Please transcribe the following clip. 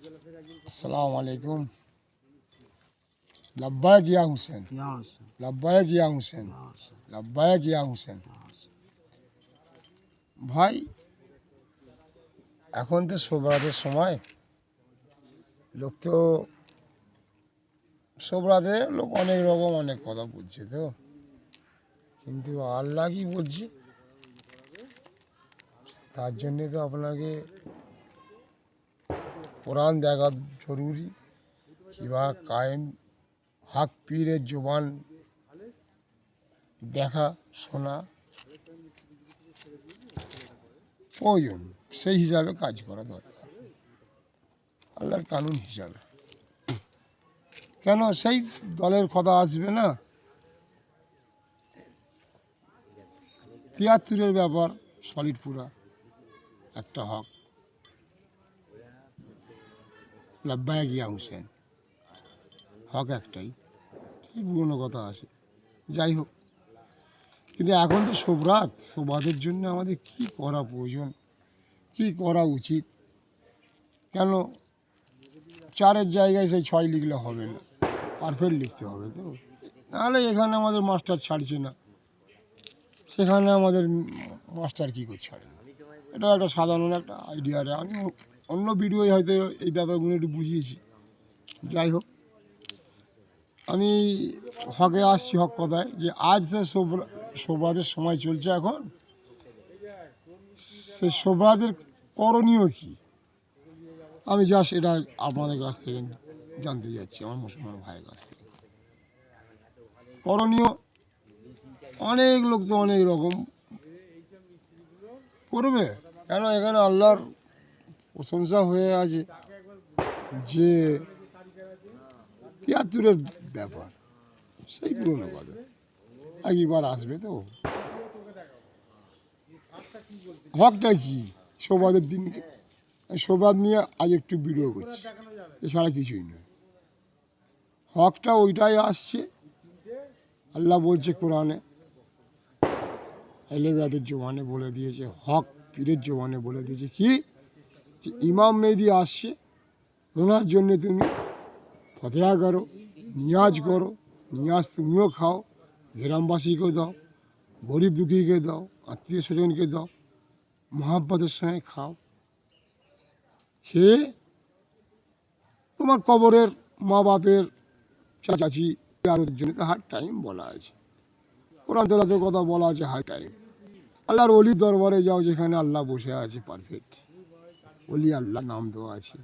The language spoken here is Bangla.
अस्सलाम वालेकुम। लब्बैक या हुसैन, लब्बैक या हुसैन, लब्बैक या हुসैन। ভাই এখন তো শোবরাতের সময়, লোক তো শোবরাতে লোক অনেক রকম অনেক কথা বলছে, তো কিন্তু আল্লাহ কি বলছে তার জন্যে তো আপনাকে কোরআন দেখা জরুরি, কিবা কায়েম হক পীরের জবান দেখা শোনা প্রয়োজন, সেই হিসাবে কাজ করা দরকার আল্লাহর কানুন হিসাবে। কেন সেই দলের কথা আসবে না? ৭৩-এর ব্যাপার সলিড পুরা একটা হক, লব্বাইক ইয়া হুসেন, হক একটাই, সেই পুরনো কথা আছে। যাই হোক, কিন্তু এখন তো শোবরাত, শোবরাতের জন্য আমাদের কি করা প্রয়োজন, কি করা উচিত? কেন 4-এর জায়গায় সেই 6 লিখলে হবে না, পারফেক্ট লিখতে হবে, তো নাহলে এখানে আমাদের মাস্টার ছাড়ছে না, সেখানে আমাদের মাস্টার কী করে ছাড়ে না? এটা একটা সাধারণ একটা আইডিয়াটা আমি অন্য ভিডিওয় হয়তো এই ব্যাপারগুলো একটু বুঝিয়েছি। যাই হোক, আমি হকে আসছি, হক কথায় যে আজ সে শোবরাতের সময় চলছে এখন, সে শোবরাতের করণীয় কী আমি জাস্ট এটা আপনাদের কাছ থেকে জানতে যাচ্ছি, আমার মুসলমান ভাইয়ের কাছ থেকে। করণীয় অনেক লোক তো অনেক রকম করবে, কেন এখানে আল্লাহর প্রশংসা হয়ে আছে যে ৭৩-এর ব্যাপার, সেই পুরনো কথা একবার আসবে। তো হকটা কি শোবরাতের দিনকে, শোবরাত নিয়ে আজ একটু ভিডিও করছি, এছাড়া কিছুই নয়। হকটা ওইটাই আসছে, আল্লাহ বলছে কোরআনে, এলেবাদের জবানে বলে দিয়েছে, হক পীরের জবানে বলে দিয়েছে কি, যে ইমাম মেহেদী আসছে, ওনার জন্যে তুমি ফতেহা করো, নিয়াজ করো, নিয়াজ তুমিও খাও, গ্রামবাসীকে দাও, গরিব দুঃখীকে দাও, আত্মীয় স্বজনকে দাও, মহাব্বতের সঙ্গে খাও, খেয়ে তোমার কবরের মা বাপের চাচি আরোদের জন্য তো হার টাইম বলা আছে, কোরআন তেলাওয়াতের কথা বলা আছে, হাই টাইম। আল্লাহর অলির দরবারে যাও, যেখানে আল্লাহ বসে আছে পারফেক্ট, অলি আল্লাহ নাম দেওয়া আছে,